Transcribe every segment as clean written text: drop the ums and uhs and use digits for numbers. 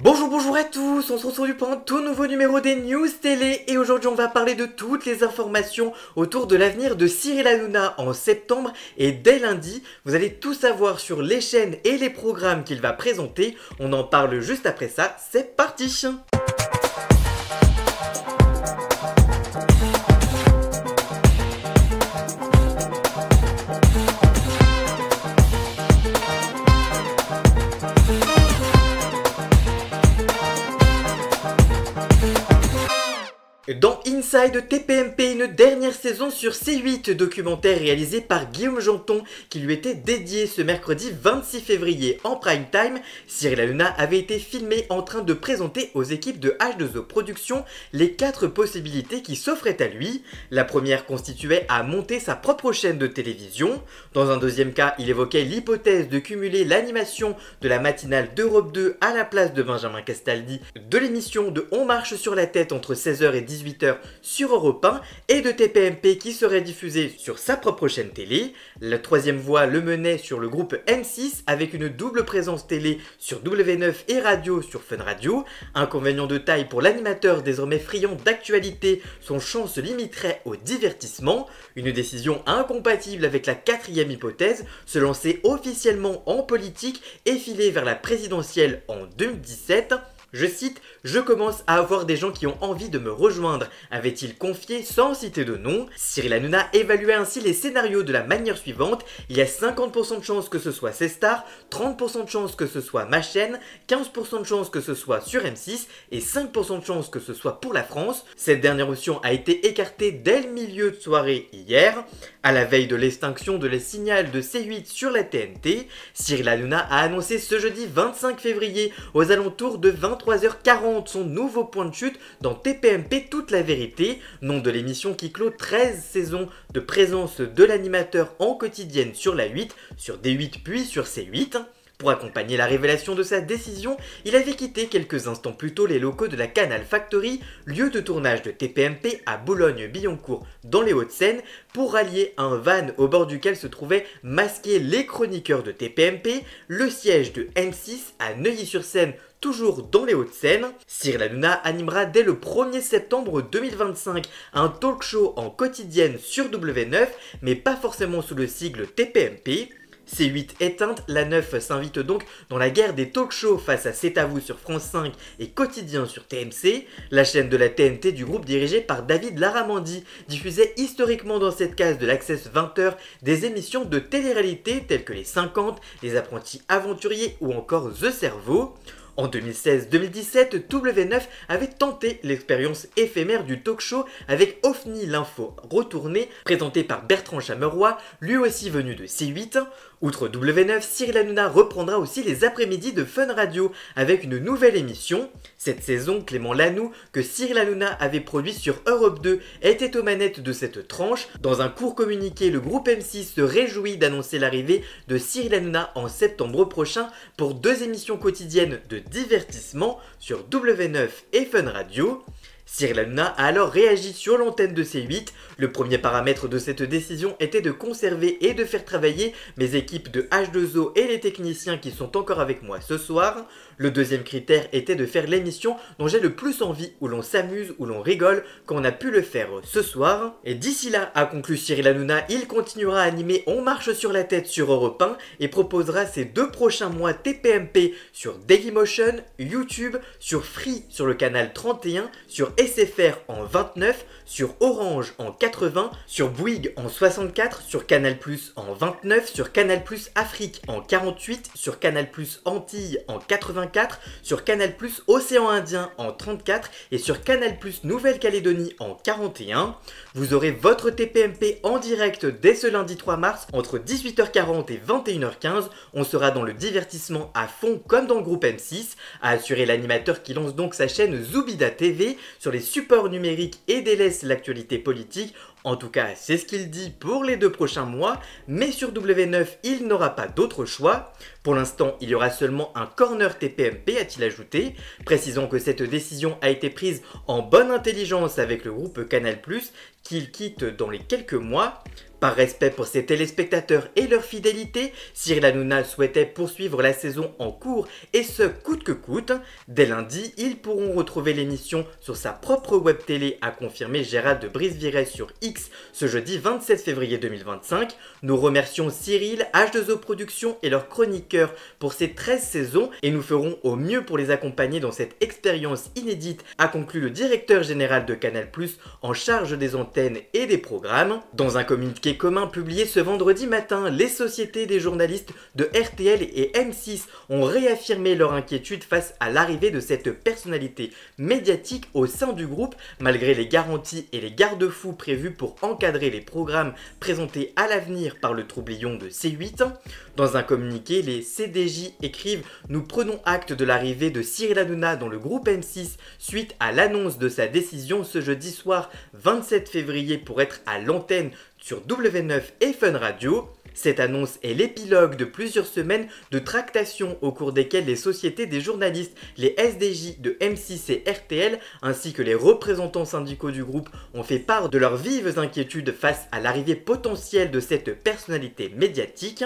Bonjour à tous, on se retrouve pour un tout nouveau numéro des News Télé et aujourd'hui on va parler de toutes les informations autour de l'avenir de Cyril Hanouna en septembre et dès lundi, vous allez tout savoir sur les chaînes et les programmes qu'il va présenter, on en parle juste après ça, c'est parti! Dans Inside TPMP, une dernière saison sur C8, documentaire réalisé par Guillaume Janton qui lui était dédié ce mercredi 26 février en prime time, Cyril Hanouna avait été filmé en train de présenter aux équipes de H2O Productions les 4 possibilités qui s'offraient à lui. La première constituait à monter sa propre chaîne de télévision. Dans un deuxième cas, il évoquait l'hypothèse de cumuler l'animation de la matinale d'Europe 2 à la place de Benjamin Castaldi, de l'émission de On marche sur la tête entre 16h et 18h sur Europe 1 et de TPMP qui serait diffusé sur sa propre chaîne télé. La troisième voie le menait sur le groupe M6 avec une double présence télé sur W9 et radio sur Fun Radio. Inconvénient de taille pour l'animateur désormais friand d'actualité, son champ se limiterait au divertissement. Une décision incompatible avec la quatrième hypothèse, se lancer officiellement en politique et filer vers la présidentielle en 2017. Je cite, « Je commence à avoir des gens qui ont envie de me rejoindre », avait-il confié sans citer de nom. Cyril Hanouna évaluait ainsi les scénarios de la manière suivante. Il y a 50% de chances que ce soit C-Star, 30% de chances que ce soit ma chaîne, 15% de chances que ce soit sur M6 et 5% de chances que ce soit pour la France. Cette dernière option a été écartée dès le milieu de soirée hier. À la veille de l'extinction de la signal de C8 sur la TNT, Cyril Hanouna a annoncé ce jeudi 25 février aux alentours de 23h40 son nouveau point de chute dans TPMP Toute la Vérité, nom de l'émission qui clôt 13 saisons de présence de l'animateur en quotidienne sur la 8, sur D8 puis sur C8. Pour accompagner la révélation de sa décision, il avait quitté quelques instants plus tôt les locaux de la Canal Factory, lieu de tournage de TPMP à Boulogne-Billancourt dans les Hauts-de-Seine, pour rallier un van au bord duquel se trouvaient masqués les chroniqueurs de TPMP, le siège de M6 à Neuilly-sur-Seine, toujours dans les Hauts-de-Seine. Cyril Hanouna animera dès le 1er septembre 2025 un talk show en quotidienne sur W9, mais pas forcément sous le sigle TPMP. C8 éteinte, la 9 s'invite donc dans la guerre des talk-shows face à C'est à vous sur France 5 et Quotidien sur TMC. La chaîne de la TNT du groupe dirigé par David Larramendy diffusait historiquement dans cette case de l'Access 20h des émissions de télé-réalité telles que Les 50, Les Apprentis Aventuriers ou encore The Cerveau. En 2016-2017, W9 avait tenté l'expérience éphémère du talk-show avec OFNI l'info retournée, présenté par Bertrand Chameroy, lui aussi venu de C8. Outre W9, Cyril Hanouna reprendra aussi les après-midi de Fun Radio avec une nouvelle émission. Cette saison, Clément Lanoux, que Cyril Hanouna avait produit sur Europe 2, était aux manettes de cette tranche. Dans un court communiqué, le groupe M6 se réjouit d'annoncer l'arrivée de Cyril Hanouna en septembre prochain pour 2 émissions quotidiennes de divertissement sur W9 et Fun Radio. Cyril Hanouna a alors réagi sur l'antenne de C8. Le premier paramètre de cette décision était de conserver et de faire travailler mes équipes de H2O et les techniciens qui sont encore avec moi ce soir. Le deuxième critère était de faire l'émission dont j'ai le plus envie, où l'on s'amuse, où l'on rigole, quand on a pu le faire ce soir. Et d'ici là, a conclu Cyril Hanouna, il continuera à animer On marche sur la tête sur Europe 1 et proposera ces 2 prochains mois TPMP sur Dailymotion, YouTube, sur Free sur le canal 31, sur SFR en 29, sur Orange en 80, sur Bouygues en 64, sur Canal+ en 29, sur Canal+ Afrique en 48, sur Canal+ Antilles en 84, sur Canal+ Océan Indien en 34 et sur Canal+ Nouvelle-Calédonie en 41. Vous aurez votre TPMP en direct dès ce lundi 3 mars entre 18h40 et 21h15. On sera dans le divertissement à fond comme dans le groupe M6, a assuré l'animateur qui lance donc sa chaîne Zoubida TV sur les supports numériques et délaisse l'actualité politique En tout cas, c'est ce qu'il dit pour les 2 prochains mois, mais sur W9, il n'aura pas d'autre choix. Pour l'instant, il y aura seulement un corner TPMP, a-t-il ajouté, précisant que cette décision a été prise en bonne intelligence avec le groupe Canal+, qu'il quitte dans les quelques mois. Par respect pour ses téléspectateurs et leur fidélité, Cyril Hanouna souhaitait poursuivre la saison en cours et ce coûte que coûte. Dès lundi, ils pourront retrouver l'émission sur sa propre web télé, a confirmé Gérald de Briseviret sur X ce jeudi 27 février 2025. Nous remercions Cyril, H2O Productions et leurs chroniqueurs pour ces 13 saisons et nous ferons au mieux pour les accompagner dans cette expérience inédite, a conclu le directeur général de Canal+, en charge des antennes et des programmes. Dans un communiqué commun publié ce vendredi matin, les sociétés des journalistes de RTL et M6 ont réaffirmé leur inquiétude face à l'arrivée de cette personnalité médiatique au sein du groupe, malgré les garanties et les garde-fous prévus pour encadrer les programmes présentés à l'avenir par le troublion de C8. Dans un communiqué, les CDJ écrivent « Nous prenons acte de l'arrivée de Cyril Hanouna dans le groupe M6 suite à l'annonce de sa décision ce jeudi soir 27 février pour être à l'antenne sur W9 et Fun Radio. Cette annonce est l'épilogue de plusieurs semaines de tractations au cours desquelles les sociétés des journalistes, les SDJ de M6 et RTL, ainsi que les représentants syndicaux du groupe ont fait part de leurs vives inquiétudes face à l'arrivée potentielle de cette personnalité médiatique.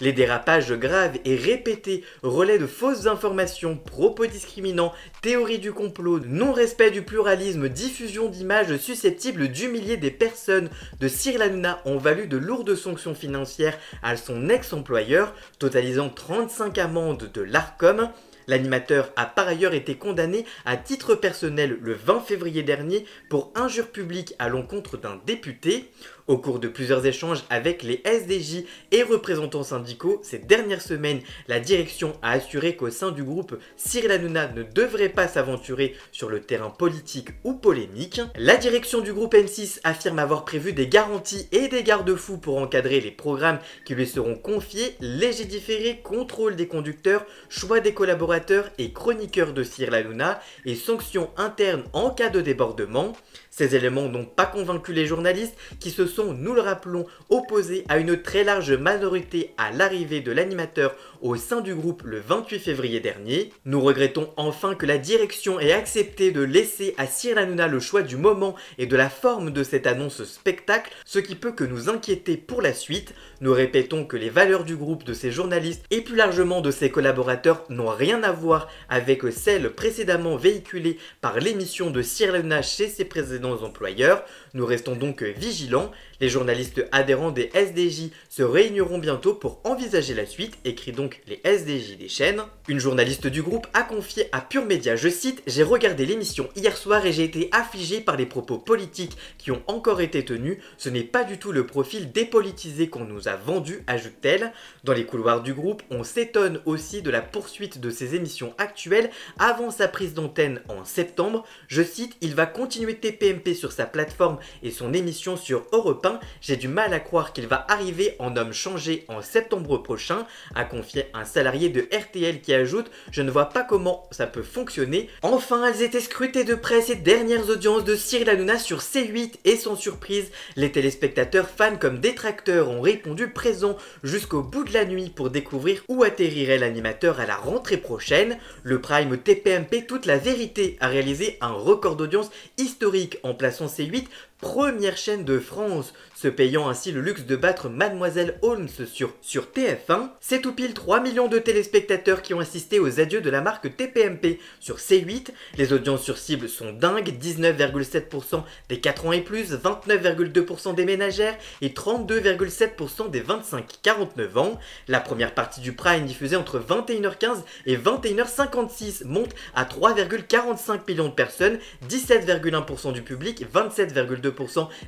Les dérapages graves et répétés, relais de fausses informations, propos discriminants, théories du complot, non-respect du pluralisme, diffusion d'images susceptibles d'humilier des personnes de Cyril Hanouna ont valu de lourdes sanctions financières à son ex-employeur, totalisant 35 amendes de l'Arcom. L'animateur a par ailleurs été condamné à titre personnel le 20 février dernier pour injure publique à l'encontre d'un député. Au cours de plusieurs échanges avec les SDJ et représentants syndicaux, ces dernières semaines, la direction a assuré qu'au sein du groupe, Cyril Hanouna ne devrait pas s'aventurer sur le terrain politique ou polémique. La direction du groupe M6 affirme avoir prévu des garanties et des garde-fous pour encadrer les programmes qui lui seront confiés, légiférer, contrôle des conducteurs, choix des collaborateurs et chroniqueurs de Cyril Hanouna et sanctions internes en cas de débordement. Ces éléments n'ont pas convaincu les journalistes qui se sont, nous le rappelons, opposés à une très large majorité à l'arrivée de l'animateur au sein du groupe le 28 février dernier. Nous regrettons enfin que la direction ait accepté de laisser à Cyril Hanouna le choix du moment et de la forme de cette annonce spectacle, ce qui peut que nous inquiéter pour la suite. Nous répétons que les valeurs du groupe, de ses journalistes et plus largement de ses collaborateurs n'ont rien à voir avec celles précédemment véhiculées par l'émission de Cyril Hanouna chez ses précédents employeurs. Nous restons donc vigilants. Les journalistes adhérents des SDJ se réuniront bientôt pour envisager la suite, écrit donc les SDJ des chaînes. Une journaliste du groupe a confié à Pure Média, je cite, « J'ai regardé l'émission hier soir et j'ai été affligée par les propos politiques qui ont encore été tenus. Ce n'est pas du tout le profil dépolitisé qu'on nous a vendu », ajoute-t-elle. Dans les couloirs du groupe, on s'étonne aussi de la poursuite de ses émissions actuelles avant sa prise d'antenne en septembre. Je cite, « Il va continuer TPMP sur sa plateforme et son émission sur Europe 1. J'ai du mal à croire qu'il va arriver en homme changé en septembre prochain », a confié un salarié de RTL qui ajoute « Je ne vois pas comment ça peut fonctionner ». Enfin, elles étaient scrutées de près ces dernières audiences de Cyril Hanouna sur C8 et sans surprise, les téléspectateurs, fans comme détracteurs ont répondu présents jusqu'au bout de la nuit pour découvrir où atterrirait l'animateur à la rentrée prochaine. Le Prime TPMP Toute la Vérité a réalisé un record d'audience historique en plaçant C8 première chaîne de France, se payant ainsi le luxe de battre Mademoiselle Holmes sur TF1. C'est tout pile 3 millions de téléspectateurs qui ont assisté aux adieux de la marque TPMP sur C8. Les audiences sur cible sont dingues, 19,7% des 4 ans et plus, 29,2% des ménagères et 32,7% des 25-49 ans. La première partie du Prime diffusée entre 21h15 et 21h56 monte à 3,45 millions de personnes, 17,1% du public, 27,2%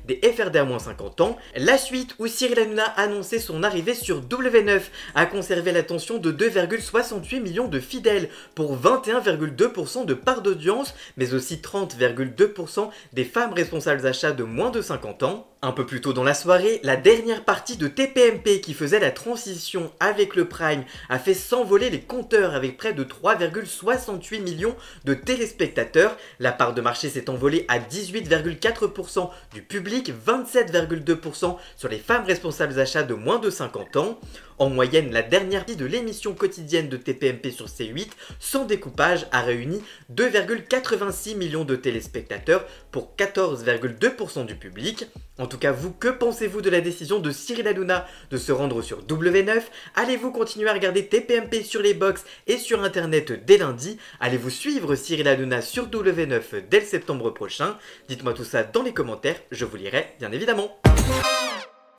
des FRD-50 ans. La suite, où Cyril Hanouna a annoncé son arrivée sur W9, a conservé l'attention de 2,68 millions de fidèles pour 21,2% de part d'audience, mais aussi 30,2% des femmes responsables d'achat de moins de 50 ans. Un peu plus tôt dans la soirée, la dernière partie de TPMP qui faisait la transition avec le Prime a fait s'envoler les compteurs avec près de 3,68 millions de téléspectateurs. La part de marché s'est envolée à 18,4% du public, 27,2% sur les femmes responsables d'achat de moins de 50 ans. En moyenne, la dernière partie de l'émission quotidienne de TPMP sur C8, sans découpage, a réuni 2,86 millions de téléspectateurs pour 14,2% du public. En tout cas, vous, que pensez-vous de la décision de Cyril Hanouna de se rendre sur W9? Allez-vous continuer à regarder TPMP sur les box et sur internet dès lundi? Allez-vous suivre Cyril Hanouna sur W9 dès le septembre prochain? Dites-moi tout ça dans les commentaires, je vous lirai bien évidemment.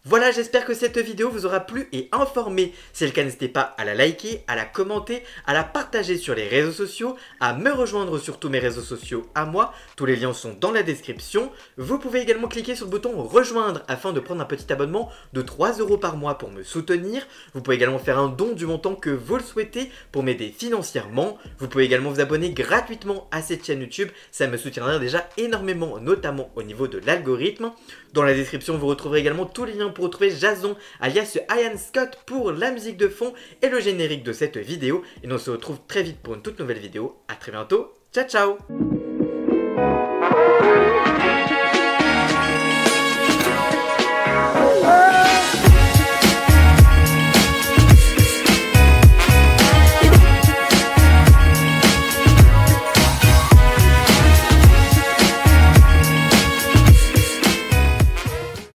Voilà, j'espère que cette vidéo vous aura plu et informé. Si c'est le cas, n'hésitez pas à la liker, à la commenter, à la partager sur les réseaux sociaux, à me rejoindre sur tous mes réseaux sociaux à moi. Tous les liens sont dans la description. Vous pouvez également cliquer sur le bouton rejoindre afin de prendre un petit abonnement de 3 € par mois pour me soutenir. Vous pouvez également faire un don du montant que vous le souhaitez pour m'aider financièrement. Vous pouvez également vous abonner gratuitement à cette chaîne YouTube. Ça me soutiendra déjà énormément, notamment au niveau de l'algorithme. Dans la description, vous retrouverez également tous les liens pour retrouver Jason, alias Ian Scott, pour la musique de fond et le générique de cette vidéo. Et on se retrouve très vite pour une toute nouvelle vidéo. A très bientôt, ciao ciao.